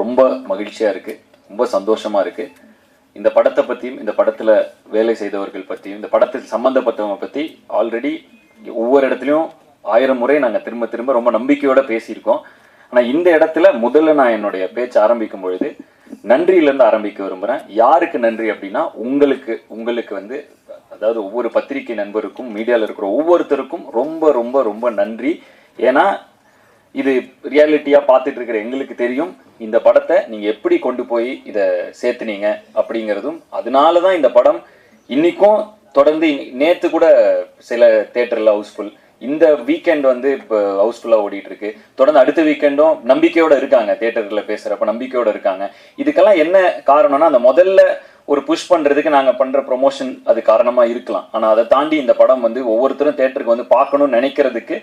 ரொம்ப மகிழ்ச்சியாக இருக்குது, ரொம்ப சந்தோஷமாக இருக்குது. இந்த படத்தை பற்றியும் இந்த படத்தில் வேலை செய்தவர்கள் பற்றியும் இந்த படத்தில் சம்மந்தப்பட்டவங்க பற்றி ஆல்ரெடி ஒவ்வொரு இடத்துலையும் 1000 முறை நாங்கள் திரும்ப திரும்ப ரொம்ப நம்பிக்கையோடு பேசியிருக்கோம். ஆனால் இந்த இடத்துல முதல்ல நான் என்னுடைய பேச்சு ஆரம்பிக்கும் பொழுது நன்றியிலேருந்து ஆரம்பிக்க விரும்புகிறேன். யாருக்கு நன்றி அப்படின்னா உங்களுக்கு வந்து அதாவது ஒவ்வொரு பத்திரிகை நண்பருக்கும் மீடியாவில் இருக்கிற ஒவ்வொருத்தருக்கும் ரொம்ப ரொம்ப ரொம்ப நன்றி. ஏன்னா இது ரியாலிட்டியாக பார்த்துட்டு இருக்கிற எங்களுக்கு தெரியும் இந்த படத்தை நீங்கள் எப்படி கொண்டு போய் இதை சேர்த்துனீங்க அப்படிங்கிறதும். அதனால தான் இந்த படம் இன்றைக்கும் தொடர்ந்து நேற்று கூட சில தேட்டரில் ஹவுஸ்ஃபுல், இந்த வீக்கெண்ட் வந்து இப்போ ஹவுஸ்ஃபுல்லாக ஓடிட்டுருக்கு. தொடர்ந்து அடுத்த வீக்கெண்டும் நம்பிக்கையோடு இருக்காங்க, தேட்டரில் பேசுகிறப்ப நம்பிக்கையோடு இருக்காங்க. இதுக்கெல்லாம் என்ன காரணம்னா அந்த முதல்ல ஒரு புஷ் பண்ணுறதுக்கு நாங்கள் பண்ணுற ப்ரொமோஷன் அது காரணமாக இருக்கலாம். ஆனால் அதை தாண்டி இந்த படம் வந்து ஒவ்வொருத்தரும் தேட்டருக்கு வந்து பார்க்கணும்னு நினைக்கிறதுக்கு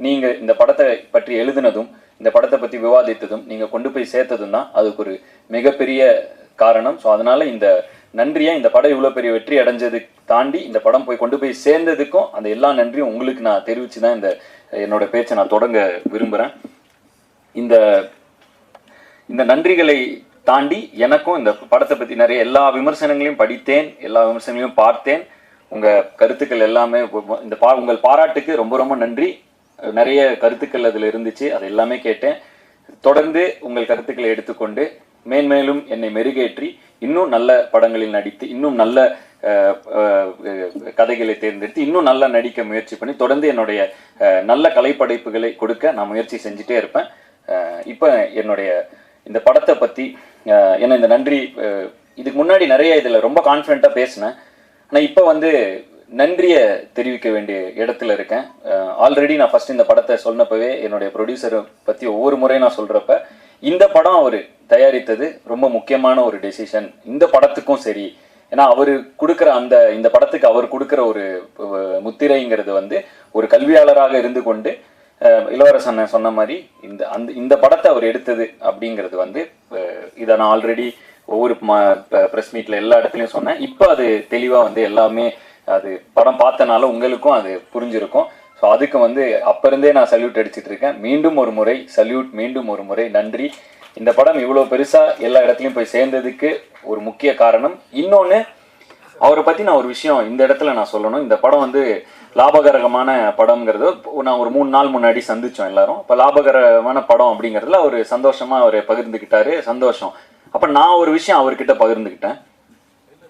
நீங்கள் இந்த படத்தை பற்றி எழுதினதும் இந்த படத்தை பற்றி விவாதித்ததும் நீங்கள் கொண்டு போய் சேர்த்ததும் தான் அதுக்கு ஒரு மிகப்பெரிய காரணம். ஸோ அதனால் இந்த நன்றியை இந்த படம் இவ்வளோ பெரிய வெற்றி அடைஞ்சதுக்கு தாண்டி இந்த படம் போய் கொண்டு போய் சேர்ந்ததுக்கும் அந்த எல்லா நன்றியும் உங்களுக்கு நான் தெரிவித்து தான் என்னோட பேச்சை நான் தொடங்க விரும்புகிறேன். இந்த நன்றிகளை தாண்டி எனக்கும் இந்த படத்தை பற்றி நிறைய எல்லா விமர்சனங்களையும் படித்தேன், எல்லா விமர்சனங்களையும் பார்த்தேன். உங்கள் கருத்துக்கள் எல்லாமே உங்கள் பாராட்டுக்கு ரொம்ப ரொம்ப நன்றி. நிறைய கருத்துக்கள் அதில் இருந்துச்சு, அது எல்லாமே கேட்டேன். தொடர்ந்து உங்கள் கருத்துக்களை எடுத்துக்கொண்டு மேன்மேலும் என்னை மெருகேற்றி இன்னும் நல்ல படங்களில் நடித்து இன்னும் நல்ல கதைகளை தேர்ந்தெடுத்து இன்னும் நல்லா நடிக்க முயற்சி பண்ணி தொடர்ந்து என்னுடைய நல்ல கலைப்படைப்புகளை கொடுக்க நான் முயற்சி செஞ்சுட்டே இருப்பேன். இப்போ என்னுடைய இந்த படத்தை பற்றி என்ன இந்த நன்றி இதுக்கு முன்னாடி நிறைய இதில் ரொம்ப கான்ஃபிடென்ட்டாக பேசினேன். ஆனால் இப்போ வந்து நன்றியை தெரிவிக்க வேண்டிய இடத்துல இருக்கேன். ஆல்ரெடி நான் ஃபஸ்ட் இந்த படத்தை சொன்னப்பவே என்னுடைய ப்ரொடியூசரை பற்றி ஒவ்வொரு முறையும் நான் சொல்கிறப்ப இந்த படம் அவர் தயாரித்தது ரொம்ப முக்கியமான ஒரு டெசிஷன் இந்த படத்துக்கும் சரி. ஏன்னா அவர் கொடுக்குற இந்த படத்துக்கு அவர் கொடுக்குற ஒரு முத்திரைங்கிறது வந்து ஒரு கல்வியாளராக இருந்து கொண்டு இளவரசன் சொன்ன மாதிரி இந்த படத்தை அவர் எடுத்தது அப்படிங்கிறது வந்து இதை நான் ஆல்ரெடி ஒவ்வொரு ப்ரெஸ் மீட்டில் எல்லா இடத்துலையும் சொன்னேன். இப்போ அது தெளிவாக வந்து எல்லாமே அது படம் பார்த்தனால உங்களுக்கும் அது புரிஞ்சிருக்கும். ஸோ அதுக்கு வந்து அப்போ இருந்தே நான் சல்யூட் அடிச்சுட்டு இருக்கேன். மீண்டும் ஒரு முறை சல்யூட், மீண்டும் ஒரு முறை நன்றி. இந்த படம் இவ்வளோ பெருசாக எல்லா இடத்துலையும் போய் சேர்ந்ததுக்கு ஒரு முக்கிய காரணம். இன்னொன்று அவரை பற்றி நான் ஒரு விஷயம் இந்த இடத்துல நான் சொல்லணும். இந்த படம் வந்து லாபகரமான படம்ங்கிறது நான் ஒரு 3 நாள் முன்னாடி சந்தித்தோம் எல்லாரும். இப்போ லாபகரமான படம் அப்படிங்கிறதுல அவர் சந்தோஷமாக அவர் பகிர்ந்துக்கிட்டாரு, சந்தோஷம். அப்போ நான் ஒரு விஷயம் அவர்கிட்ட பகிர்ந்துக்கிட்டேன்.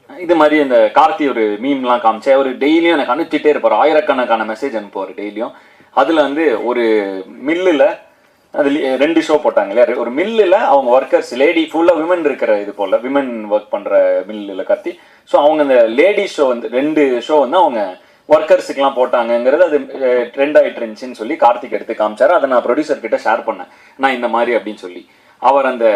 இது மாதிரி இந்த கார்த்தி ஒரு மீம்லாம் காமிச்சேன். அவர் டெய்லியும் எனக்கு அனுப்பிச்சிட்டே இருப்பார், ஆயிரக்கணக்கான மெசேஜ் அனுப்புவார் டெய்லியும். அதில் வந்து ஒரு மில்லில் அது 2 ஷோ போட்டாங்க இல்லையா, ஒரு மில்லில் அவங்க ஒர்க்கர்ஸ் லேடி ஃபுல்லாக விமன் இருக்கிற இது போல் விமன் ஒர்க் பண்ணுற மில்லில் கார்த்தி. ஸோ அவங்க அந்த லேடி ஷோ வந்து 2 ஷோ வந்து அவங்க ஒர்க்கர்ஸுக்கெலாம் போட்டாங்கங்கிறது அது ட்ரெண்ட் ஆகிட்டு இருந்துச்சுன்னு சொல்லி கார்த்திக் எடுத்து காமிச்சார். அதை நான் ப்ரொடியூசர் கிட்ட ஷேர் பண்ணேன், நான் இந்த மாதிரி அப்படின்னு சொல்லி. அவர் அந்த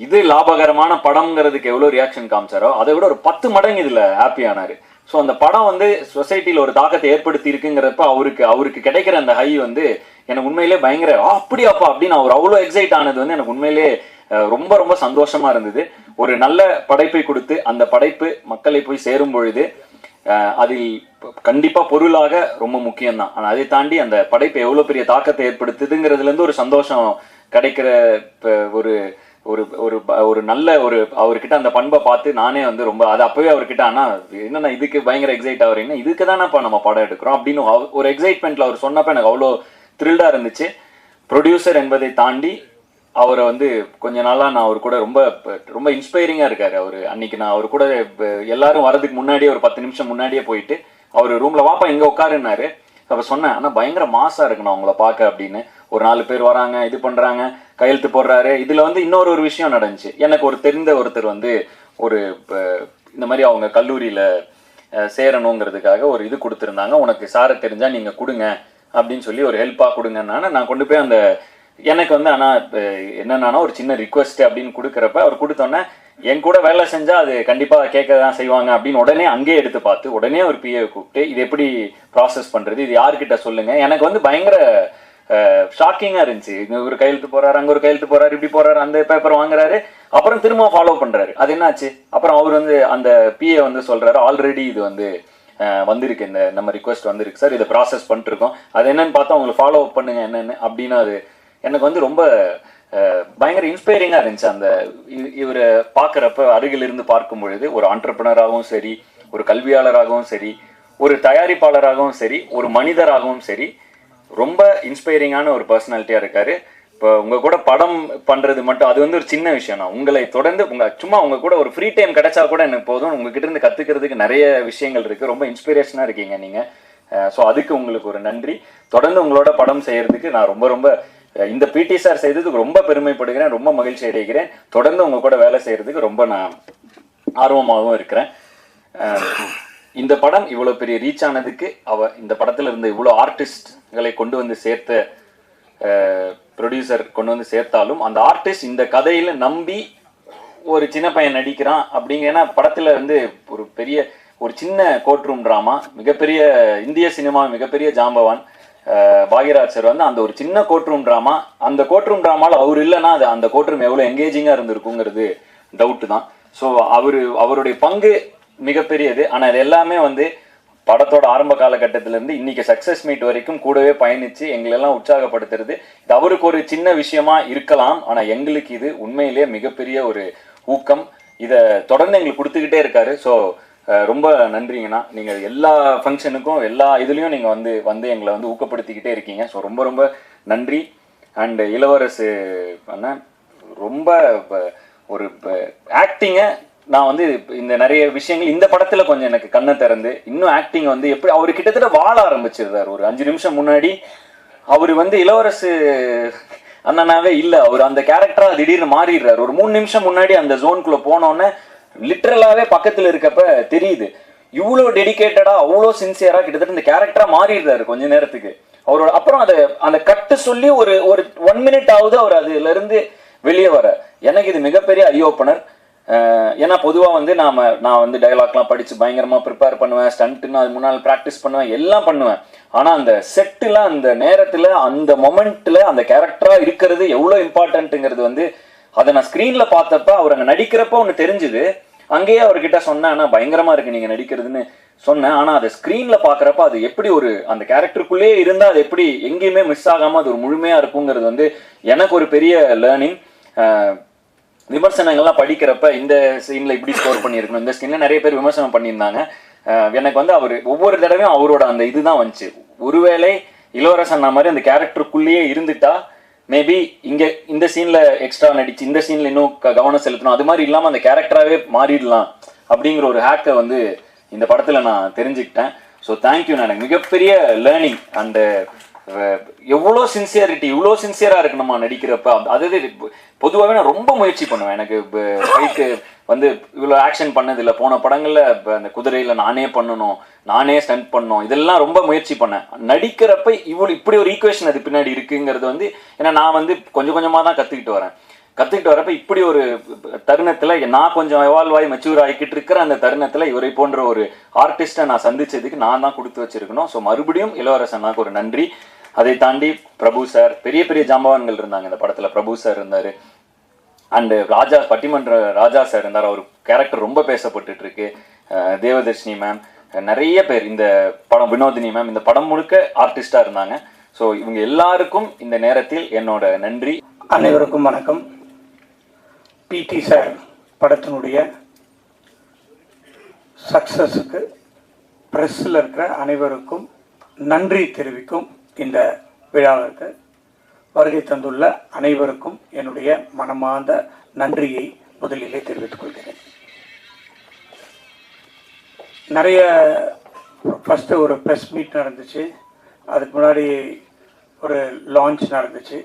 இது லாபகரமான படம்ங்கிறதுக்கு எவ்வளோ ரியாக்ஷன் காமிச்சாரோ அதை விட ஒரு 10 மடங்கு இதில் ஹாப்பியானார். ஸோ அந்த படம் வந்து சொசைட்டியில் ஒரு தாக்கத்தை ஏற்படுத்தி இருக்குங்கிறப்ப அவருக்கு கிடைக்கிற அந்த ஹை வந்து எனக்கு உண்மையிலே பயங்கர அப்படியாப்பா அப்படின்னு அவர் அவ்வளோ எக்ஸைட் ஆனது வந்து எனக்கு உண்மையிலே ரொம்ப ரொம்ப சந்தோஷமா இருந்தது. ஒரு நல்ல படைப்பை கொடுத்து அந்த படைப்பு மக்களை போய் சேரும் பொழுது அதில் கண்டிப்பாக பொருளாக ரொம்ப முக்கியம்தான். ஆனால் அதை தாண்டி அந்த படைப்பை எவ்வளோ பெரிய தாக்கத்தை ஏற்படுத்துதுங்கிறதுலேருந்து ஒரு சந்தோஷம் கிடைக்கிற ஒரு ஒரு ஒரு ஒரு நல்ல ஒரு அவர்கிட்ட அந்த பண்பை பார்த்து நானே வந்து ரொம்ப அது அப்போவே அவர்கிட்ட ஆனால் என்னென்ன இதுக்கு பயங்கர எக்ஸைட் ஆகிறீங்கன்னா இதுக்கு தானேப்பா நம்ம படம் எடுக்கிறோம் அப்படின்னு ஒரு எக்ஸைட்மெண்ட்டில் அவர் சொன்னப்போ எனக்கு அவ்வளோ த்ரில்டாக இருந்துச்சு. ப்ரொடியூசர் என்பதை தாண்டி அவரை வந்து கொஞ்ச நாளாக நான் அவர் கூட ரொம்ப ரொம்ப இன்ஸ்பைரிங்காக இருக்கார். அவர் அன்னைக்கு நான் அவர் கூட எல்லாரும் வரதுக்கு முன்னாடியே ஒரு 10 நிமிஷம் முன்னாடியே போயிட்டு அவர் ரூமில் வாப்பா இங்கே உட்காருன்னாரு. அப்போ சொன்னேன், ஆனால் பயங்கர மாசாக இருக்கணும் அவங்கள பார்க்க அப்படின்னு. ஒரு 4 பேர் வராங்க, இது பண்ணுறாங்க, கையெழுத்து போடுறாரு. இதில் வந்து இன்னொரு விஷயம் நடந்துச்சு. எனக்கு ஒரு தெரிந்த ஒருத்தர் வந்து ஒரு இந்த மாதிரி அவங்க கல்லூரியில் சேரணுங்கிறதுக்காக ஒரு இது கொடுத்துருந்தாங்க, உனக்கு சாரை தெரிஞ்சால் நீங்கள் கொடுங்க அப்படின்னு சொல்லி ஒரு ஹெல்ப்பாக கொடுங்கன்னான நான் கொண்டு போய் அந்த எனக்கு வந்து ஆனால் என்னென்னா ஒரு சின்ன ரிக்வெஸ்ட் அப்படின்னு கொடுக்குறப்ப அவர் கொடுத்தோன்னே என் கூட வேலை செஞ்சால் அது கண்டிப்பாக கேட்க தான் செய்வாங்க அப்படின்னு உடனே அங்கேயே எடுத்து பார்த்து உடனே ஒரு பிஏவை கூப்பிட்டு இது எப்படி ப்ராசஸ் பண்ணுறது, இது யார்கிட்ட சொல்லுங்கள். எனக்கு வந்து பயங்கர ஷாக்கிங்காக இருந்துச்சு. இங்கே ஒரு கையெழுத்து போகிறாரு, அங்கே ஒரு கையெழுத்து போகிறாரு, இப்படி போகிறாரு, அந்த பேப்பர் வாங்குறாரு, அப்புறம் திரும்ப ஃபாலோ பண்ணுறாரு. அது என்னாச்சு? அப்புறம் அவர் வந்து அந்த பிஏ வந்து சொல்கிறாரு, ஆல்ரெடி இது வந்து வந்திருக்கு, இந்த நம்ம ரிக்வெஸ்ட் வந்திருக்கு சார், இதை ப்ராசஸ் பண்ணிட்டுருக்கோம், அது என்னன்னு பார்த்தா அவங்களை ஃபாலோ பண்ணுங்க என்னென்னு அப்படின்னு. அது எனக்கு வந்து ரொம்ப பயங்கர இன்ஸ்பைரிங்காக இருந்துச்சு. அந்த இவரை பார்க்குறப்ப அருகிலிருந்து பார்க்கும் பொழுது ஒரு ஆண்டர்பிரினராகவும் சரி, ஒரு கல்வியாளராகவும் சரி, ஒரு தயாரிப்பாளராகவும் சரி, ஒரு மனிதராகவும் சரி, ரொம்ப இன்ஸ்பைரிங்கான ஒரு பர்சனாலிட்டியாக இருக்கார். இப்போ உங்கள் கூட படம் பண்ணுறது மட்டும் அது வந்து ஒரு சின்ன விஷயம் தான். உங்களை தொடர்ந்து சும்மா உங்கள் கூட ஒரு ஃப்ரீ டைம் கிடைச்சா கூட எனக்கு போதும். உங்ககிட்ட இருந்து கற்றுக்கிறதுக்கு நிறைய விஷயங்கள் இருக்குது. ரொம்ப இன்ஸ்பிரேஷனாக இருக்கீங்க நீங்கள். ஸோ அதுக்கு உங்களுக்கு ஒரு நன்றி. தொடர்ந்து உங்களோட படம் செய்கிறதுக்கு நான் ரொம்ப ரொம்ப இந்த பிடி சார் செய்ததுக்கு ரொம்ப பெருமைப்படுகிறேன், ரொம்ப மகிழ்ச்சி அடைகிறேன். தொடர்ந்து உங்க கூட வேலை செய்யறதுக்கு ரொம்ப நான் ஆர்வமாகவும் இருக்கிறேன். இந்த படம் இவ்வளோ பெரிய ரீச் ஆனதுக்கு இந்த படத்தில் இருந்த இவ்வளோ ஆர்டிஸ்ட்களை கொண்டு வந்து சேர்த்த ப்ரொடியூசர் கொண்டு வந்து சேர்த்தாலும் அந்த ஆர்டிஸ்ட் இந்த கதையில நம்பி ஒரு சின்ன பையன் நடிக்கிறான் அப்படிங்க. ஏன்னா படத்துல வந்து ஒரு சின்ன கோர்ட் ரூம் ட்ராமா, மிகப்பெரிய இந்திய சினிமா மிகப்பெரிய ஜாம்பவான் பாக்யராஜ் சார் வந்து அந்த ஒரு சின்ன கோர்ட் ரூம் ட்ராமா, அந்த கோர்ட் ரூம் ட்ராமாவில் அவர் இல்லைன்னா அது அந்த கோர்ட் ரூம் எவ்வளோ எங்கேஜிங்காக இருந்திருக்குங்கிறது டவுட்டு தான். ஸோ அவருடைய பங்கு மிகப்பெரியது. ஆனால் இது எல்லாமே வந்து படத்தோட ஆரம்ப காலகட்டத்திலேருந்து இன்னைக்கு சக்ஸஸ் மீட் வரைக்கும் கூடவே பயணித்து எங்களெல்லாம் உற்சாகப்படுத்துறது. இது அவருக்கு ஒரு சின்ன விஷயமா இருக்கலாம், ஆனால் எங்களுக்கு இது உண்மையிலேயே மிகப்பெரிய ஒரு ஊக்கம். இதை தொடர்ந்து எங்களுக்கு கொடுத்துக்கிட்டே இருக்காரு. ஸோ ரொம்ப நன்றிங்கண்ணா. நீங்கள் எல்லா ஃபங்க்ஷனுக்கும் எல்லா இதுலேயும் நீங்கள் வந்து எங்களை வந்து ஊக்கப்படுத்திக்கிட்டே இருக்கீங்க. ஸோ ரொம்ப ரொம்ப நன்றி. அண்டு இளவரசு அண்ணன் ரொம்ப ஒரு ஆக்டிங்கை நான் வந்து இந்த நிறைய விஷயங்கள் இந்த படத்தில் கொஞ்சம் எனக்கு கண்ணை திறந்து இன்னும் ஆக்டிங் வந்து எப்படி அவர் கிட்டத்தட்ட வாழ ஆரம்பிச்சிருந்தார். ஒரு 5 நிமிஷம் முன்னாடி அவர் வந்து இளவரசு அண்ணனாவே இல்லை, அவர் அந்த கேரக்டராக திடீர்னு மாறிடுறாரு. ஒரு 3 நிமிஷம் முன்னாடி அந்த ஜோனுக்குள்ளே போனோன்னே லிட்ரலாகவே பக்கத்தில் இருக்கப்ப தெரியுது இவ்வளோ டெடிக்கேட்டடாக அவ்வளோ சின்சியராக கிட்டத்தட்ட இந்த கேரக்டராக மாறிடுறாரு கொஞ்ச நேரத்துக்கு. அவரோட அப்புறம் அந்த கட்டு சொல்லி ஒரு 1 மினிட் ஆகுது அவர் அதுலேருந்து வெளியே வர. எனக்கு இது மிகப்பெரிய ஐ ஓப்பனர். ஏன்னா பொதுவாக வந்து நான் வந்து டயலாக்லாம் படித்து பயங்கரமாக ப்ரிப்பேர் பண்ணுவேன், ஸ்டண்ட்டுன்னு அது முன்னால் ப்ராக்டிஸ் பண்ணுவேன், எல்லாம் பண்ணுவேன். ஆனால் அந்த செட்டில் அந்த நேரத்தில் அந்த மொமெண்ட்டில் அந்த கேரக்டராக இருக்கிறது எவ்வளோ இம்பார்ட்டன்ட்டுங்கிறது வந்து அதை நான் ஸ்க்ரீனில் பார்த்தப்ப அவர் அங்கே நடிக்கிறப்ப ஒன்று தெரிஞ்சுது. அங்கேயே அவர்கிட்ட சொன்னேன், ஆனால் பயங்கரமாக இருக்குது நீங்கள் நடிக்கிறதுன்னு சொன்னேன். ஆனால் அதை ஸ்க்ரீனில் பார்க்குறப்ப அது எப்படி அந்த கேரக்டருக்குள்ளேயே இருந்தால் அது எப்படி எங்கேயுமே மிஸ் ஆகாமல் அது ஒரு முழுமையாக இருக்குங்கிறது வந்து எனக்கு ஒரு பெரிய லேர்னிங். விமர்சனங்கள்லாம் படிக்கிறப்ப இந்த சீனில் இப்படி ஸ்கோர் பண்ணியிருக்கணும், இந்த சீனில் நிறைய பேர் விமர்சனம் பண்ணியிருந்தாங்க. எனக்கு வந்து அவர் ஒவ்வொரு தடவையும் அவரோட அந்த இதுதான் வந்துச்சு. ஒருவேளை இளவரசன் மாதிரி அந்த கேரக்டருக்குள்ளேயே இருந்துட்டா மேபி இங்கே இந்த சீனில் எக்ஸ்ட்ரா நடிச்சு இந்த சீனில் இன்னும் கவனம் செலுத்தணும், அது மாதிரி இல்லாமல் அந்த கேரக்டராகவே மாறிடலாம் அப்படிங்கிற ஒரு ஹேக்கை வந்து இந்த படத்தில் நான் தெரிஞ்சுக்கிட்டேன். So thank you. நான் எனக்கு மிகப்பெரிய லேர்னிங். அண்டு எவ்வளோ சின்சியரிட்டி, இவ்வளோ சின்சியராக இருக்கு நம்ம நடிக்கிறப்ப. அதாவது பொதுவாகவே நான் ரொம்ப முயற்சி பண்ணுவேன். எனக்கு பைக்கு வந்து இவ்வளோ ஆக்ஷன் பண்ணதில்லை. போன படங்களில் அந்த குதிரையில் நானே பண்ணணும், நானே ஸ்டண்ட் பண்ணணும், இதெல்லாம் ரொம்ப முயற்சி பண்ணேன். நடிக்கிறப்ப இப்படி ஒரு ஈக்குவேஷன் அது பின்னாடி இருக்குங்கிறது வந்து ஏன்னா நான் வந்து கொஞ்சம் கொஞ்சமாக தான் கற்றுக்கிட்டு வரப்ப இப்படி ஒரு தருணத்தில் நான் கொஞ்சம் எவால்வ் ஆகி மெச்சூர் ஆகிக்கிட்டு இருக்கிற அந்த தருணத்தில் இவரை போன்ற ஒரு ஆர்டிஸ்ட்டை நான் சந்திச்சதுக்கு நான் தான் கொடுத்து வச்சிருக்கணும். ஸோ மறுபடியும் இளவரசனாக்கு ஒரு நன்றி. அதை தாண்டி பிரபு சார், பெரிய பெரிய ஜாம்பவான்கள் இருந்தாங்க இந்த படத்தில். பிரபு சார் இருந்தார், அண்டு பட்டிமன்ற ராஜா சார் இருந்தார். அவர் கேரக்டர் ரொம்ப பேசப்பட்டு இருக்கு. தேவதர்ஷினி மேம், நிறைய பேர் இந்த படம், வினோதினி மேம், இந்த படம் முழுக்க ஆர்டிஸ்டாக இருந்தாங்க. ஸோ இவங்க எல்லாருக்கும் இந்த நேரத்தில் என்னோட நன்றி. அனைவருக்கும் வணக்கம். பிடி சார் படத்தினுடைய சக்ஸஸுக்கு ப்ரெஸ்ஸில் இருக்கிற அனைவருக்கும் நன்றி தெரிவிக்கும் இந்த விழாவிற்கு வருகை தந்துள்ள அனைவருக்கும் என்னுடைய மனமார்ந்த நன்றியை முதலிலே தெரிவித்துக் கொள்கிறேன். நிறைய ஃபஸ்ட்டு ஒரு ப்ரெஸ் மீட் நடந்துச்சு, அதுக்கு முன்னாடி ஒரு லான்ச் நடந்துச்சு.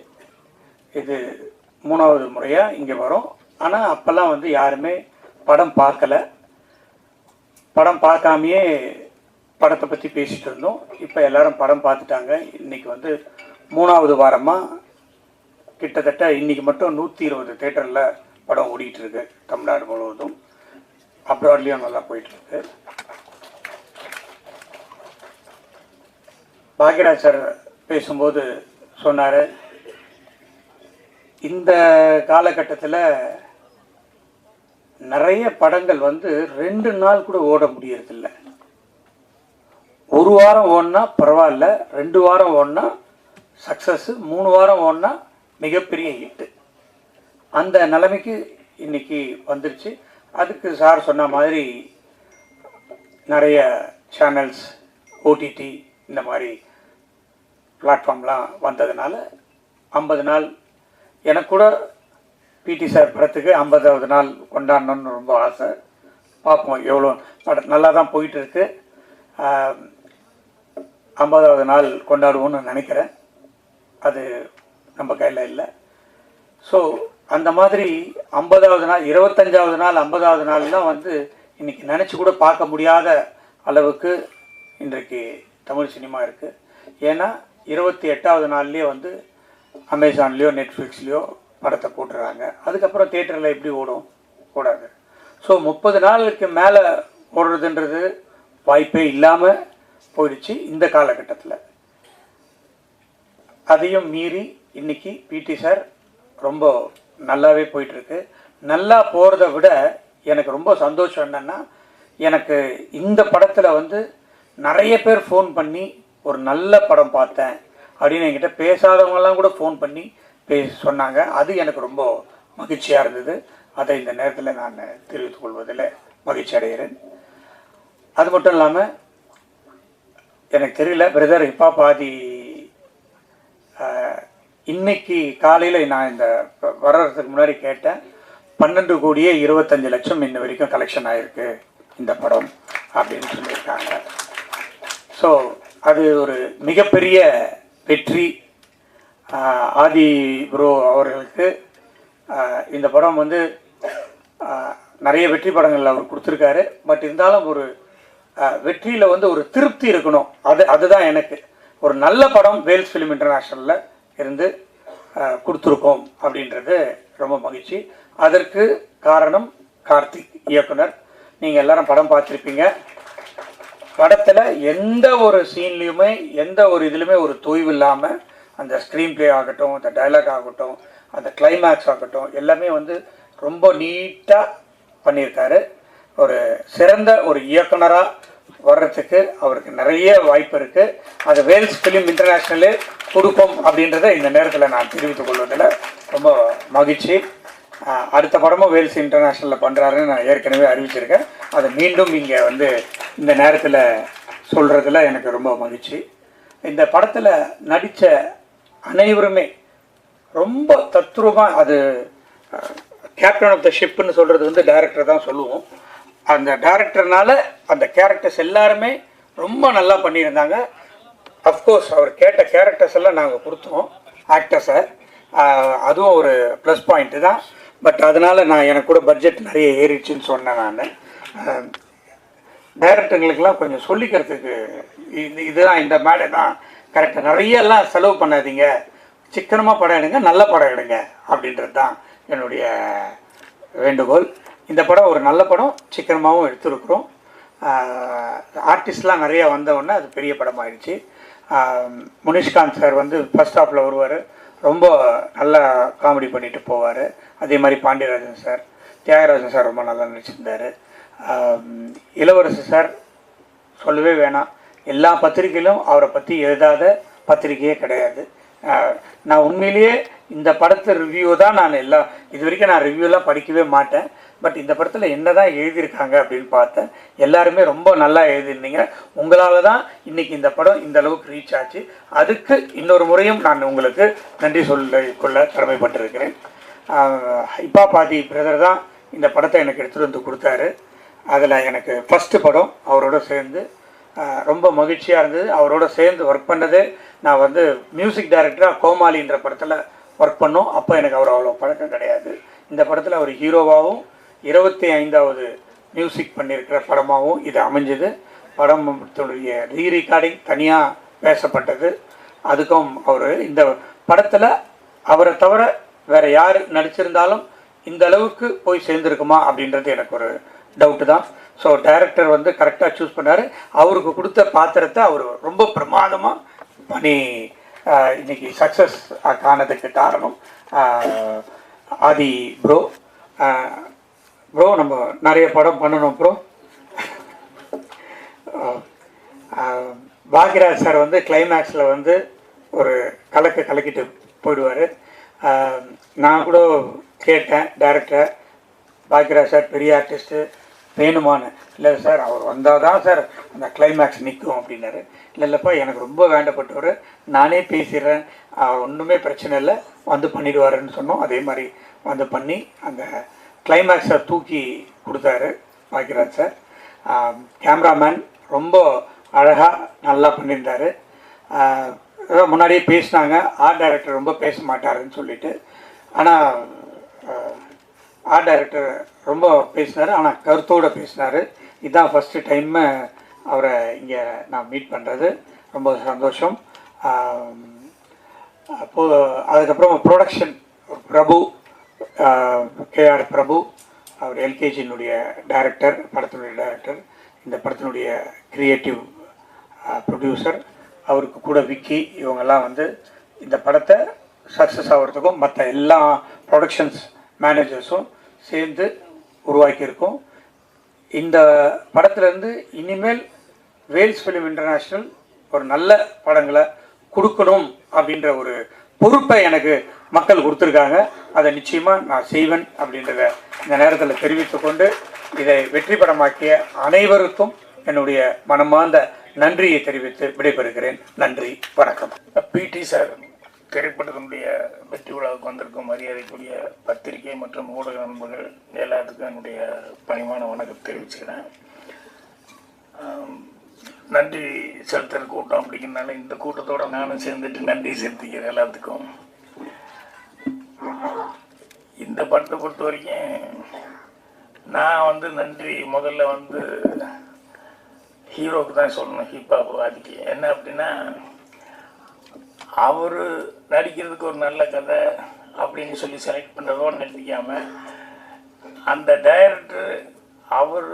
இது 3வது முறையாக இங்கே வரும். ஆனால் அப்போல்லாம் வந்து யாருமே படம் பார்க்கல, படம் பார்க்காமையே படத்தை பற்றி பேசிகிட்டு இருந்தோம். இப்போ எல்லாரும் படம் பார்த்துட்டாங்க. இன்றைக்கி வந்து 3வது வாரமாக கிட்டத்தட்ட இன்றைக்கி மட்டும் 120 தேட்டரில் படம் ஓடிட்டுருக்கு தமிழ்நாடு முழுவதும். அப்ராட்லேயும் நல்லா போயிட்டுருக்கு. பாக்யராஜ் சார் பேசும்போது சொன்னார், இந்த காலகட்டத்தில் நிறைய படங்கள் வந்து 2 நாள் கூட ஓட முடியறதில்ல. 1 வாரம் ஓடினா பரவாயில்ல, 2 வாரம் ஓடினா சக்ஸஸ்ஸு, 3 வாரம் ஓடினா மிகப்பெரிய ஹிட்டு. அந்த நிலைமைக்கு இன்னைக்கு வந்துருச்சு. அதுக்கு சார் சொன்ன மாதிரி நிறைய சேனல்ஸ், ஓடிடி இந்த மாதிரி பிளாட்ஃபார்ம்லாம் வந்ததுனால 50 நாள் எனக்கு கூட பிடி சார் படத்துக்கு 50வது நாள் கொண்டாடணும்னு ரொம்ப ஆசை. பார்ப்போம் எவ்வளோ படம் நல்லா தான் போயிட்டுருக்கு. 50வது நாள் கொண்டாடுவோம்னு நினைக்கிறேன். அது நம்ம கையில் இல்லை. ஸோ அந்த மாதிரி 50வது நாள், 25வது நாள், 50வது நாள்லாம் வந்து இன்றைக்கி நினச்சி கூட பார்க்க முடியாத அளவுக்கு இன்றைக்கு தமிழ் சினிமா இருக்குது. ஏன்னா 28வது நாள்லேயே வந்து அமேசான்லேயோ நெட்ஃப்ளிக்ஸ்லேயோ படத்தை போட்டுறாங்க. அதுக்கப்புறம் தியேட்டரில் எப்படி ஓடும்? ஓடாது. ஸோ 30 நாளுக்கு மேலே ஓடுறதுன்றது வாய்ப்பே இல்லாமல் போயிடுச்சு இந்த காலகட்டத்தில். அதையும் மீறி இன்னைக்கு பிடி சார் ரொம்ப நல்லாவே போயிட்டுருக்கு. நல்லா போகிறத விட எனக்கு ரொம்ப சந்தோஷம் என்னென்னா, எனக்கு இந்த படத்தில் வந்து நிறைய பேர் ஃபோன் பண்ணி ஒரு நல்ல படம் பார்த்தேன் அப்படின்னு என்கிட்ட பேசாதவங்கெல்லாம் கூட ஃபோன் பண்ணி சொன்னாங்க. அது எனக்கு ரொம்ப மகிழ்ச்சியாக இருந்தது. அதை இந்த நேரத்தில் நான் தெரிவித்துக் கொள்வதில் மகிழ்ச்சி அடைகிறேன். அது மட்டும் இல்லாமல் எனக்கு தெரியல, பிரதர் ஹிப்ஹாப் ஆதி இன்னைக்கு காலையில் நான் இந்த வர்றதுக்கு முன்னாடி கேட்டேன், 12 கோடியே 25 லட்சம் இன்ன வரைக்கும் கலெக்ஷன் ஆகிருக்கு இந்த படம் அப்படின்னு சொல்லியிருக்காங்க. ஸோ அது ஒரு மிகப்பெரிய வெற்றி. ஆதி ப்ரோ அவர்களுக்கு இந்த படம் வந்து நிறைய வெற்றி படங்கள் அவர் கொடுத்துருக்காரு. பட் இருந்தாலும் ஒரு வெற்றியில் வந்து ஒரு திருப்தி இருக்கணும். அதுதான் எனக்கு ஒரு நல்ல படம் வேல்ஸ் ஃபிலிம் இன்டர்நேஷ்னலில் இருந்து கொடுத்துருக்கோம் அப்படின்றது ரொம்ப மகிழ்ச்சி. அதற்கு காரணம் கார்த்திக் இயக்குனர். நீங்கள் எல்லாரும் படம் பார்த்துருப்பீங்க. படத்தில் எந்த ஒரு சீன்லேயுமே எந்த ஒரு இதுலையுமே ஒரு தொய்வு இல்லாமல் அந்த ஸ்க்ரீன் பிளே ஆகட்டும், அந்த டைலாக் ஆகட்டும், அந்த கிளைமேக்ஸ் ஆகட்டும், எல்லாமே வந்து ரொம்ப நீட்டாக பண்ணியிருக்காரு. ஒரு சிறந்த ஒரு இயக்குனராக வர்றதுக்கு அவருக்கு நிறைய வாய்ப்பு இருக்குது. அது வேல்ஸ் ஃபிலிம் இன்டர்நேஷ்னலே கொடுக்கும் அப்படின்றத இந்த நேரத்தில் நான் தெரிவித்துக் கொள்வதில் ரொம்ப மகிழ்ச்சி. அடுத்த படமும் வேல்ஸ் இன்டர்நேஷ்னலில் பண்ணுறாருன்னு நான் ஏற்கனவே அறிவிச்சிருக்கேன். அதை மீண்டும் இங்கே வந்து இந்த நேரத்தில் சொல்கிறதுல எனக்கு ரொம்ப மகிழ்ச்சி. இந்த படத்தில் நடித்த அனைவருமே ரொம்ப தத்ரூபமாக, அது கேப்டன் ஆஃப் த ஷிப்னு சொல்கிறது வந்து டைரக்டர் தான் சொல்லுவோம். அந்த டைரக்டர்னால அந்த கேரக்டர்ஸ் எல்லாருமே ரொம்ப நல்லா பண்ணியிருந்தாங்க. அஃப்கோர்ஸ் அவர் கேட்ட கேரக்டர்ஸ் எல்லாம் நாங்கள் கொடுத்தோம் ஆக்டர்ஸை. அதுவும் ஒரு ப்ளஸ் பாயிண்ட்டு தான். பட் அதனால் எனக்கு கூட பட்ஜெட் நிறைய ஏறிடுச்சுன்னு சொன்னேன் நான். டைரக்டருங்களுக்கெல்லாம் கொஞ்சம் சொல்லிக்கிறதுக்கு இதுதான், இந்த மேடை தான் கரெக்டாக, நிறையெல்லாம் செலவு பண்ணாதீங்க, சிக்கனமாக படம் எடுங்க, நல்ல படம் எடுங்க அப்படின்றது தான் என்னுடைய வேண்டுகோள். இந்த படம் ஒரு நல்ல படம், சிக்கனமாகவும் எடுத்துருக்குறோம். ஆர்டிஸ்ட்லாம் நிறையா வந்தவுடனே அது பெரிய படம் ஆயிடுச்சு. முனிஷ்காந்த் சார் வந்து ஃபர்ஸ்ட் ஹாஃபில் வருவார், ரொம்ப நல்லா காமெடி பண்ணிட்டு போவார். அதே மாதிரி பாண்டியராஜன் சார், தியாகராஜன் சார் ரொம்ப நல்லா நடிச்சிருந்தார். இளவரசு சார் சொல்லவே வேணாம், எல்லா பத்திரிகையிலும் அவரை பற்றி எழுதாத பத்திரிகையே கிடையாது. நான் உண்மையிலேயே இந்த படத்தை ரிவ்யூ தான் இது வரைக்கும் நான் ரிவ்யூலாம் படிக்கவே மாட்டேன். பட் இந்த படத்தில் என்ன தான் எழுதியிருக்காங்க அப்படின்னு பார்த்தேன். எல்லாருமே ரொம்ப நல்லா எழுதியிருந்தீங்க. உங்களால் தான் இன்றைக்கி இந்த படம் இந்த அளவுக்கு ரீச் ஆச்சு. அதுக்கு இன்னொரு முறையும் நான் உங்களுக்கு நன்றி சொல்லிக்கொள்ள கடமைப்பட்டிருக்கிறேன். ஹிப்ஹாப் ஆதி பிரதர் தான் இந்த படத்தை எனக்கு எடுத்துகிட்டு வந்து கொடுத்தாரு. அதில் எனக்கு ஃபஸ்ட்டு படம் அவரோட சேர்ந்து ரொம்ப மகிழ்ச்சியாக இருந்தது. அவரோட சேர்ந்து ஒர்க் பண்ணது, நான் வந்து மியூசிக் டைரக்டராக கோமாளின்ற படத்தில் ஒர்க் பண்ணோம். அப்போ எனக்கு அவர் அவ்வளோ பழக்கம் கிடையாது. இந்த படத்தில் அவர் ஹீரோவாகவும் 25வது மியூசிக் பண்ணியிருக்கிற படமாகவும் இது அமைஞ்சது. படத்துடைய ரீரெக்கார்டிங் தனியாக பேசப்பட்டது. அதுக்கும் அவர் இந்த படத்தில் அவரை தவிர வேறு யார் நடிச்சிருந்தாலும் இந்த அளவுக்கு போய் சேர்ந்துருக்குமா அப்படின்றது எனக்கு ஒரு டவுட்டு தான். ஸோ டைரக்டர் வந்து கரெக்டாக சூஸ் பண்ணார். அவருக்கு கொடுத்த பாத்திரத்தை அவர் ரொம்ப பிரமாதமாக பண்ணி இன்னைக்கு சக்ஸஸ் காணதுக்கு காரணம் ஆதி ப்ரோ. ப்ரோ நம்ம நிறைய படம் பண்ணணும் ப்ரோ. பாக்யராஜ் சார் வந்து கிளைமேக்ஸில் வந்து ஒரு கலக்கிட்டு போயிடுவார். நான் கூட கேட்டேன் டைரக்டர் பாக்யராஜ் சார் பெரிய ஆர்டிஸ்ட்டு வேணுமான்னு. இல்லை சார் அவர் வந்தால் தான் சார் அந்த கிளைமேக்ஸ் நிற்கும் அப்படின்னாரு. இல்லைப்பா எனக்கு ரொம்ப வேண்டப்பட்டவர், நானே பேசிடுறேன், ஒன்றுமே பிரச்சனை இல்லை, வந்து பண்ணிடுவாருன்னு சொன்னோம். அதே மாதிரி வந்து பண்ணி அந்த கிளைமேக்ஸை தூக்கி கொடுத்தாரு பாக்யராஜ் சார். கேமராமேன் ரொம்ப அழகாக நல்லா பண்ணியிருந்தார். முன்னாடியே பேசினாங்க ஆர்ட் டைரக்டர் ரொம்ப பேச மாட்டாருன்னு சொல்லிட்டு, ஆனால் ஆர்ட் டைரக்டர் ரொம்ப பேசினார், ஆனால் கருத்தோடு பேசினார். இதுதான் ஃபஸ்ட்டு டைம்மு அவரை இங்கே நான் மீட் பண்ணுறது, ரொம்ப சந்தோஷம். அப்போது அதுக்கப்புறம் ப்ரொடக்ஷன் பிரபு, கேஆர் பிரபு, அவர் எல்கேஜியினுடைய டைரக்டர், படத்தினுடைய டைரக்டர், இந்த படத்தினுடைய கிரியேட்டிவ் ப்ரொடியூசர், அவருக்கு கூட விக்கி, இவங்கெல்லாம் வந்து இந்த படத்தை சக்ஸஸ் ஆகிறதுக்கும் மற்ற எல்லா ப்ரொடக்ஷன்ஸ் மேனேஜர்ஸும் சேர்ந்து உருவாக்கியிருக்கோம். இந்த படத்துலேருந்து இனிமேல் வேல்ஸ் ஃபிலிம் இன்டர்நேஷ்னல் ஒரு நல்ல படங்களை கொடுக்கணும் அப்படின்ற ஒரு பொறுப்பை எனக்கு மக்கள் கொடுத்துருக்காங்க. அதை நிச்சயமாக நான் செய்வேன் அப்படின்றத இந்த நேரத்தில் தெரிவித்துக்கொண்டு, இதை வெற்றி படமாக்கிய அனைவருக்கும் என்னுடைய மனமார்ந்த நன்றியை தெரிவித்து விடைபெறுகிறேன். நன்றி, வணக்கம். பிடி சார் திரைப்படத்தினுடைய வெற்றி விழாவுக்கு வந்திருக்கும் மரியாதைக்குரிய பத்திரிகை மற்றும் ஊடக நண்பர்கள் எல்லாத்துக்கும் என்னுடைய பணிவான வணக்கம் தெரிவிச்சுக்கிறேன். நன்றி செலுத்துகிற கூட்டம் அப்படிங்கிறதுனால இந்த கூட்டத்தோட நானும் சேர்ந்துட்டு நன்றி செலுத்திக்கிறேன் எல்லாத்துக்கும். இந்த படத்தை பொறுத்த வரைக்கும் நான் வந்து நன்றி முதல்ல வந்து ஹீரோக்கு தான் சொல்லணும், ஹிப்ஹாப் வாதிக்கு. என்ன அப்படின்னா, அவர் நடிக்கிறதுக்கு ஒரு நல்ல கதை அப்படின்னு சொல்லி செலக்ட் பண்ணுறதோடு நிறுத்திக்காமல், அந்த டைரக்டர் அவர்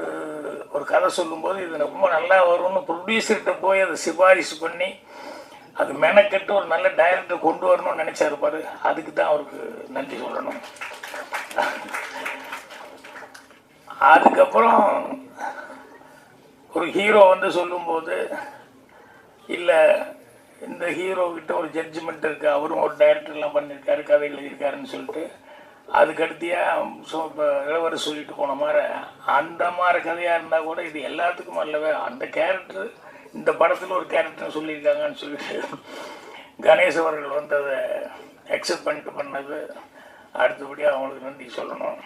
ஒரு கதை சொல்லும்போது இது ரொம்ப நல்லா வரும்னு ப்ரொடியூசர்கிட்ட போய் அதை சிபாரிசு பண்ணி அது மெனக்கெட்டு ஒரு நல்ல டைரக்டர் கொண்டு வரணும்னு நினச்சாருப்பாரு. அதுக்கு தான் அவருக்கு நன்றி சொல்லணும். அதுக்கப்புறம் ஒரு ஹீரோ வந்து சொல்லும்போது, இல்லை இந்த ஹீரோக்கிட்ட ஒரு ஜட்ஜ்மெண்ட் இருக்குது, அவரும் ஒரு டைரக்டர்லாம் பண்ணியிருக்காரு, கதை எழுதியிருக்காருன்னு சொல்லிட்டு அதுக்கடுத்தியாக இப்போ இளவரசு சொல்லிட்டு போன மாதிரி அந்த மாதிரி கதையாக இருந்தால் கூட இது எல்லாத்துக்கும் அல்லவே அந்த கேரக்டர் இந்த படத்தில் ஒரு கேரக்டர் சொல்லியிருக்காங்கன்னு சொல்லிட்டு கணேஷ் அவர்கள் வந்து அதை அக்செப்ட் பண்ணிட்டு பண்ணது அடுத்தபடியாக அவங்களுக்கு நன்றி சொல்லணும்.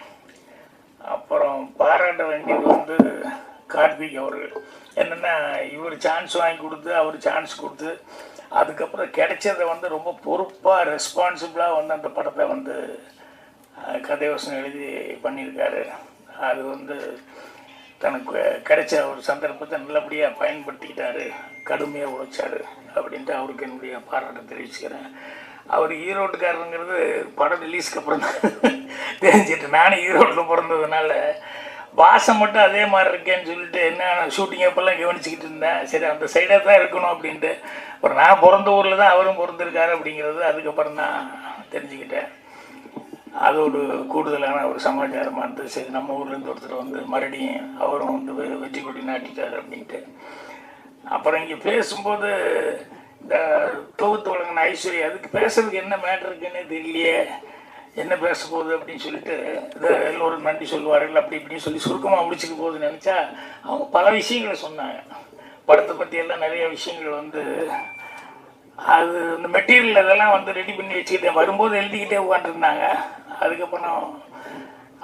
அப்புறம் பாராட்ட வேண்டியது வந்து கார்த்திக் அவர்கள். என்னென்னா, இவர் சான்ஸ் வாங்கி கொடுத்து அவர் சான்ஸ் கொடுத்து அதுக்கப்புறம் கிடைச்சதை வந்து ரொம்ப பொறுப்பாக ரெஸ்பான்சிபிளாக வந்து அந்த படத்தை வந்து கதைவசனம் எழுதி பண்ணியிருக்காரு. அது வந்து தனக்கு கிடைச்ச ஒரு சந்தர்ப்பத்தை நல்லபடியாக பயன்படுத்திக்கிட்டாரு, கடுமையாக உழைச்சாரு அப்படின்ட்டு அவருக்கு என்னுடைய பாராட்டை தெரிவிச்சுக்கிறேன். அவர் ஈரோட்டுக்காரருங்கிறது படம் ரிலீஸ்க்கு அப்புறம் தான் தெரிஞ்சிட்டு, நானும் ஈரோட்டில் பிறந்ததுனால வாசம் மட்டும் அதே மாதிரி இருக்கேன்னு சொல்லிட்டு என்ன ஷூட்டிங் அப்பெல்லாம் கவனிச்சிக்கிட்டு இருந்தேன். சரி, அந்த சைடாக தான் இருக்கணும் அப்படின்ட்டு. அப்புறம் நான் பிறந்த ஊரில் தான் அவரும் பிறந்திருக்காரு அப்படிங்கிறது அதுக்கப்புறம் தான் தெரிஞ்சுக்கிட்டேன். அது ஒரு கூடுதலான ஒரு சமாச்சாரமாக இருந்தது. சரி, நம்ம ஊர்லேருந்து ஒருத்தர் வந்து மறுபடியும் அவரும் வந்து வெற்றி கொடி நாட்டிட்டார் அப்படின்ட்டு. அப்புறம் இங்கே பேசும்போது இந்த தொகுத்து வழங்கின ஐஸ்வர்யா, அதுக்கு பேசுறதுக்கு என்ன மேட்ரு இருக்குன்னே தெரியலையே, என்ன பேச போகுது அப்படின்னு சொல்லிட்டு எல்லோரும் நன்றி சொல்லுவார்கள் அப்படி இப்படின்னு சொல்லி சுருக்கமாக முடிச்சுக்க போகுதுன்னு நினச்சா அவங்க பல விஷயங்களை சொன்னாங்க. படத்தை பற்றியெல்லாம் நிறைய விஷயங்கள் வந்து அது இந்த மெட்டீரியல் அதெல்லாம் வந்து ரெடி பண்ணி வச்சுக்கிட்டேன், வரும்போது எழுதிக்கிட்டே உட்காந்துருந்தாங்க. அதுக்கப்புறம்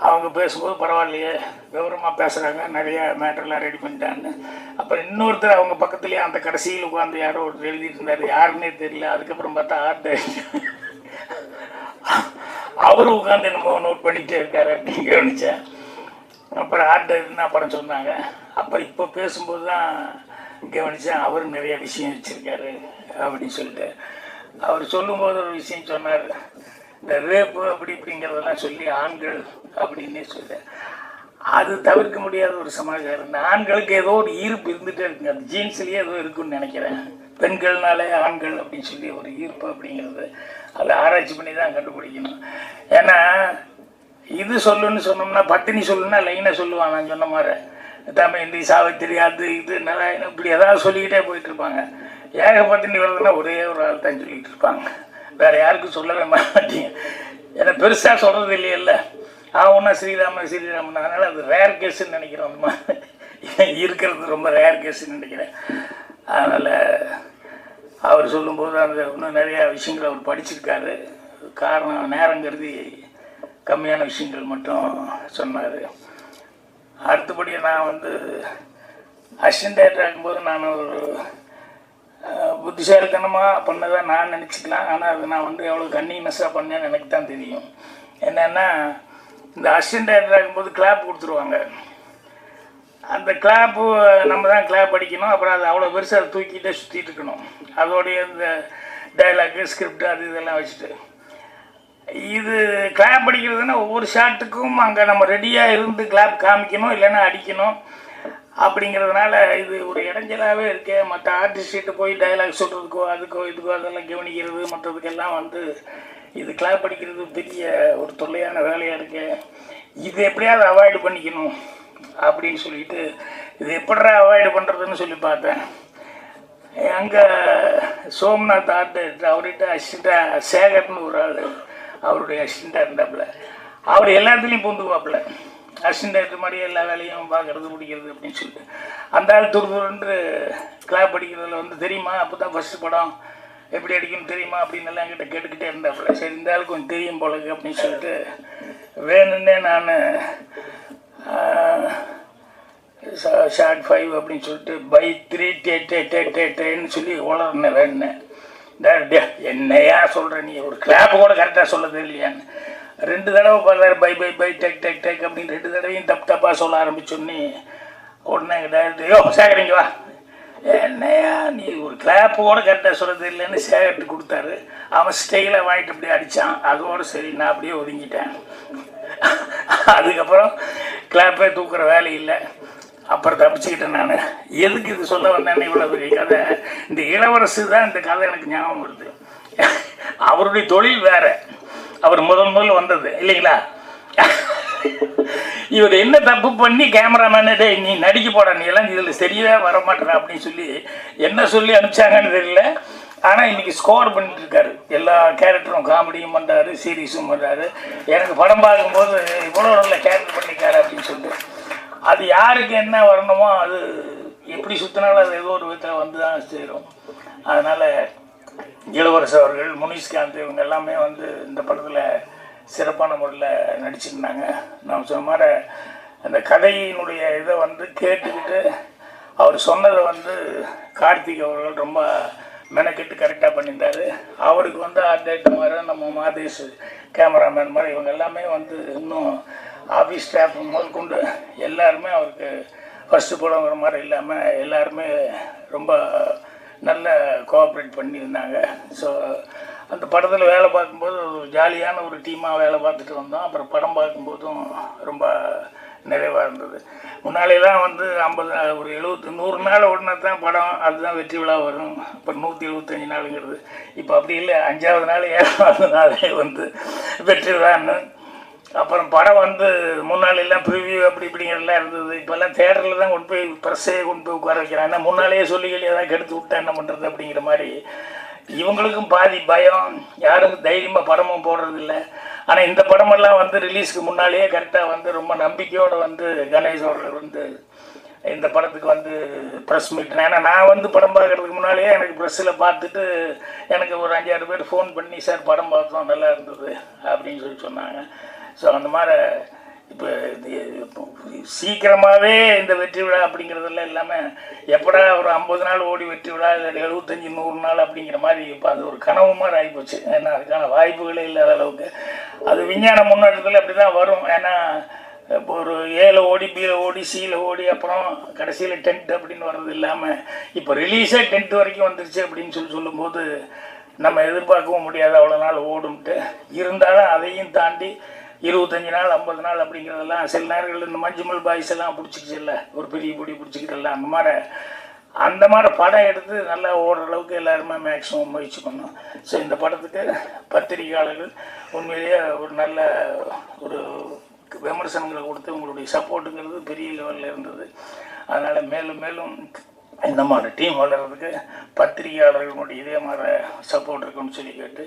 அவங்க பேசும்போது பரவாயில்லையே விவரமாக பேசுகிறாங்க, நிறைய மேட்டர்லாம் ரெடி பண்ணிட்டாங்க. அப்புறம் இன்னொருத்தர் அவங்க பக்கத்துலேயே அந்த கடைசியில் உட்காந்து யாரோ ஒருத்தர் எழுதிட்டு இருந்தார், யாருன்னே தெரியல. அதுக்கப்புறம் பார்த்தா ஆர்ட் அவரும் உட்காந்து என்னமோ நோட் பண்ணிகிட்டே இருக்காரு அப்படின்னு கவனித்தேன். அப்புறம் ஆர்ட் என்ன படம் சொன்னாங்க. அப்புறம் இப்போ பேசும்போது தான் கவனித்தேன் அவரும் நிறைய விஷயம் வச்சுருக்காரு அப்படின்னு சொல்லிட்டு. அவர் சொல்லும்போது ஒரு விஷயம் சொன்னார், இந்த ரேப்பு அப்படி இப்படிங்கிறதெல்லாம் சொல்லி ஆண்கள் அப்படின்னே சொல்ல, அது தவிர்க்க முடியாத ஒரு சமாச்சாரம். இந்த ஆண்களுக்கு ஏதோ ஒரு ஈர்ப்பு இருந்துகிட்டே இருக்குங்க, அந்த ஜீன்ஸ்லேயே ஏதோ இருக்குன்னு நினைக்கிறேன். பெண்கள்னாலே ஆண்கள் அப்படின்னு சொல்லி ஒரு ஈர்ப்பு அப்படிங்கிறது அதை ஆராய்ச்சி பண்ணி தான் கண்டுபிடிக்கணும். ஏன்னா இது சொல்லுன்னு சொன்னோம்னா, பத்தினி சொல்லுன்னா லைனாக சொல்லுவான். நான் சொன்ன மாதிரி தமயந்தி, சாவித்திரி, அது இது நாராயணன் இப்படி ஏதாவது சொல்லிக்கிட்டே போயிட்டு இருப்பாங்க. ஏக பத்தினி வருதுன்னா ஒரே ஒரு ஆள் தான் சொல்லிகிட்டு இருப்பாங்க, வேறு யாருக்கும் சொல்லவே மாட்டீங்க. ஏன்னா பெருசாக சொல்கிறது இல்லையல்ல, ஒன்றா ஸ்ரீராமன் அதனால் அது ரேர் கேஸுன்னு நினைக்கிறேன். அந்த மாதிரி இருக்கிறது ரொம்ப ரேர் கேஸுன்னு நினைக்கிறேன். அதனால் அவர் சொல்லும்போது அந்த இன்னும் நிறையா விஷயங்கள் அவர் படிச்சிருக்காரு. காரணம் நேரம் கருதி கம்மியான விஷயங்கள் மட்டும் சொன்னார். அடுத்தபடியாக நான் வந்து அசிஸ்டன்ட் டைரக்டர் ஆகும்போது நான் ஒரு புத்திசாலித்தனமாக பண்ணதான் நான் நினச்சிக்கலாம். ஆனால் அது நான் வந்து எவ்வளோ கன்னினஸ்ஸாக பண்ணேன்னு எனக்கு தான் தெரியும். என்னென்னா, இந்த அசிஸ்டன்ட் டைரக்டர் ஆகும்போது கிளாப் கொடுத்துருவாங்க. அந்த கிளாப்பு நம்ம தான் கிளாப் அடிக்கணும். அப்புறம் அது அவ்வளோ பெருசாக அதை தூக்கிட்டே சுற்றிட்டு இருக்கணும். அதோடைய இந்த டைலாக்கு ஸ்கிரிப்ட் அது இதெல்லாம் வச்சுட்டு இது கிளாப் அடிக்கிறதுனா ஒவ்வொரு ஷாட்டுக்கும் அங்கே நம்ம ரெடியாக இருந்து கிளாப் காமிக்கணும், இல்லைன்னா அடிக்கணும். அப்படிங்கிறதுனால இது ஒரு இடைஞ்சலாகவே இருக்கே. மற்ற ஆர்டிஸ்ட்டு போய் டைலாக் சொல்கிறதுக்கோ அதுக்கோ இதுக்கோ அதெல்லாம் கவனிக்கிறது மற்றதுக்கெல்லாம் வந்து இது கிளாப் அடிக்கிறது பெரிய ஒரு தொல்லையான வேலையாக இருக்கு. இது எப்படியாவது அவாய்டு பண்ணிக்கணும் அப்படின்னு சொல்லிட்டு இது எப்படா அவாய்டு பண்ணுறதுன்னு சொல்லி பார்த்தேன். அங்கே சோம்நாத் ஆர்ட் அவர்கிட்ட அசிஸ்டண்ட்டாக சேகர்னு ஒரு ஆள் அவருடைய அசிஸ்டண்ட்டாக இருந்தாப்புல. அவர் எல்லாத்துலேயும் பூந்துக்குவாப்புல. அசிஸ்டண்ட் மாதிரி எல்லா வேலையும் பார்க்குறது பிடிக்கிறது அப்படின்னு சொல்லிட்டு அந்த ஆள் துருதுருன்று கிளாப் அடிக்கிறதுல வந்து தெரியுமா, அப்போ தான் ஃபஸ்ட்டு படம் எப்படி அடிக்கணும் தெரியுமா அப்படின்னு எல்லாம் என்கிட்ட கேட்டுக்கிட்டே இருந்தாப்புல. சரி, இந்த ஆள் கொஞ்சம் தெரியும் போலக்கு அப்படின்னு சொல்லிட்டு வேணுன்னே நான் ஷார்ட் 5 அப்படின்னு சொல்லிட்டு பை 3 டேன்னு சொல்லி உளர்னேன். வேணுன்னேன் என்னையா சொல்கிற, நீ ஒரு கிளாப்பு கூட கரெக்டாக சொல்ல தெரியலையான்னு 2 தடவை பார்த்தாரு. பை பை பை டெக் டெக் டெக் அப்படின்னு 2 தடவையும் தப்பாக சொல்ல ஆரம்பிச்சோன்னே உடனே எங்கள் டேரக்டர், யோ சேகரிங்க வா, என்னையா நீ ஒரு கிளாப்பு கூட கரெக்டாக சொல்ல தெரியலன்னு சேகர்ட்டு கொடுத்தாரு. அவன் ஸ்டைலாக வாங்கிட்டு அப்படியே அடித்தான். அதோடு சரி நான் அப்படியே ஒதுங்கிட்டேன். அதுக்கப்புறம் கிளாப்பே தூக்குற வேலை இல்லை. அப்புறம் தப்பிச்சுக்கிட்டேன் நான். எதுக்கு இது சொல்ல வந்தேன்னு இவ்வளோ பெரிய கதை, இந்த இளவரசு தான் இந்த கதை எனக்கு ஞாபகம் வருது. அவருடைய தொழில் வேறு, அவர் முதல்ல வந்தது இல்லைங்களா. இவர் என்ன தப்பு பண்ணி கேமராமேனே நீ நடிக்க போட, நீ எல்லாம் இதில் சரியாக வரமாட்டேற அப்படின்னு சொல்லி என்ன சொல்லி அனுப்பிச்சாங்கன்னு தெரியல. ஆனால் இன்றைக்கி ஸ்கோர் பண்ணிட்டு இருக்காரு. எல்லா கேரக்டரும் காமெடியும் பண்ணுறாரு, சீரியஸும் பண்ணுறாரு. எனக்கு படம் பார்க்கும்போது இவ்வளோ நல்ல கேரக்டர் பண்ணிக்காரு அப்படின்னு சொல்லிட்டு அது யாருக்கு என்ன வரணுமோ அது எப்படி சுற்றினாலும் அது ஏதோ ஒரு விதத்தில் வந்து தான் சேரும். அதனால் இளவரசு அவர்கள், முனிஷ்காந்த் இவங்க எல்லாமே வந்து இந்த படத்தில் சிறப்பான முறையில் நடிச்சிருந்தாங்க. நான் சொன்ன மாதிரி அந்த கதையினுடைய இதை வந்து கேட்டுக்கிட்டு அவர் சொன்னதை வந்து கார்த்திக் அவர்கள் ரொம்ப மெனக்கெட்டு கரெக்டாக பண்ணியிருந்தார். அவருக்கு வந்து ஆர்ட் டைரக்டர் மாதிரி நம்ம மாதேஷ் கேமராமேன் மாதிரி இவங்க எல்லாமே வந்து இன்னும் ஆஃபீஸ் ஸ்டாஃப் முதல் கொண்டு எல்லாருமே அவருக்கு ஃபஸ்ட்டு படங்கிற மாதிரி இல்லாமல் எல்லாருமே ரொம்ப நல்ல கோஆப்ரேட் பண்ணியிருந்தாங்க. ஸோ அந்த படத்தில் வேலை பார்க்கும்போது ஒரு ஜாலியான ஒரு டீமாக வேலை பார்த்துட்டு வந்தோம். அப்புறம் படம் பார்க்கும்போதும் ரொம்ப நிறைவாக இருந்தது. முன்னாலேலாம் வந்து 50 ஒரு 100 நாள் ஓடினா தான் படம் அதுதான் வெற்றி விழா வரும். அப்புறம் 175 நாளுங்கிறது இப்போ அப்படி இல்லை. 5ஆவது நாள் 7ஆவது நாளே வந்து வெற்றி விழான்னு. அப்புறம் படம் வந்து முன்னாள் எல்லாம் ப்ரிவியூ அப்படி இப்படிங்கிறதுலாம் இருந்தது. இப்போல்லாம் தேட்டரில் தான் கொண்டு போய் ப்ரெஸ்ஸே கொண்டு போய் உட்கார வைக்கிறான். ஏன்னா முன்னாலேயே சொல்லிகள் ஏதாவது கெடுத்து விட்டா என்ன பண்ணுறது அப்படிங்கிற மாதிரி இவங்களுக்கும் பாதி பயம், யாரும் தைரியமாக படமும் போடுறதில்ல. ஆனால் இந்த படமெல்லாம் வந்து ரிலீஸ்க்கு முன்னாலேயே கரெக்டாக வந்து ரொம்ப நம்பிக்கையோடு வந்து கணேஷ் அவர்கள் வந்து இந்த படத்துக்கு வந்து ப்ரெஸ் மீட். ஏன்னா நான் வந்து படம் பார்க்குறதுக்கு முன்னாலேயே எனக்கு ப்ரெஸ்ஸில் பார்த்துட்டு எனக்கு ஒரு 5-6 பேர் ஃபோன் பண்ணி சார் படம் பார்த்தோம் நல்லா இருந்தது அப்படின்னு சொல்லி சொன்னாங்க. ஸோ அந்த மாதிரி இப்போ சீக்கிரமாகவே இந்த வெற்றி விழா அப்படிங்கிறதெல்லாம் இல்லாமல் எப்படா ஒரு 50 நாள் ஓடி வெற்றி விழா இல்லை 75-100 நாள் அப்படிங்கிற மாதிரி இப்போ அது ஒரு கனவு மாதிரி ஆகிப்போச்சு. ஏன்னா அதுக்கான வாய்ப்புகளே இல்லாத அளவுக்கு அது விஞ்ஞான முன்னேற்றத்தில் அப்படி தான் வரும். ஏன்னா இப்போ ஒரு ஏல ஓடி பியில் ஓடி சியில் ஓடி அப்புறம் கடைசியில் 10th அப்படின்னு வர்றது இல்லாமல் இப்போ ரிலீஸே 10th வரைக்கும் வந்துருச்சு அப்படின்னு சொல்லும்போது நம்ம எதிர்பார்க்கவும் முடியாது அவ்வளோ நாள் ஓடும்ட்டு. இருந்தாலும் அதையும் தாண்டி 25 நாள் 50 நாள் அப்படிங்கிறதெல்லாம் சில நேரங்கள் இந்த மஞ்சுமல் பாய்ஸ் எல்லாம் பிடிச்சிக்கிச்சுல்ல, ஒரு பெரிய பொடி பிடிச்சிக்கிட்டல, அந்த மாதிரி படம் எடுத்து நல்லா ஓடுற அளவுக்கு எல்லாருமே மேக்ஸிமம் முயற்சி பண்ணோம். ஸோ இந்த படத்துக்கு பத்திரிகையாளர்கள் உண்மையிலேயே ஒரு நல்ல ஒரு விமர்சனங்களை கொடுத்து உங்களுடைய சப்போர்ட்டுங்கிறது பெரிய லெவலில் இருந்தது. அதனால் மேலும் மேலும் இந்த மாதிரி டீம் வளர்கிறதுக்கு பத்திரிகையாளர்களுடைய இதே மாதிரி சப்போர்ட் இருக்குன்னு சொல்லி கேட்டு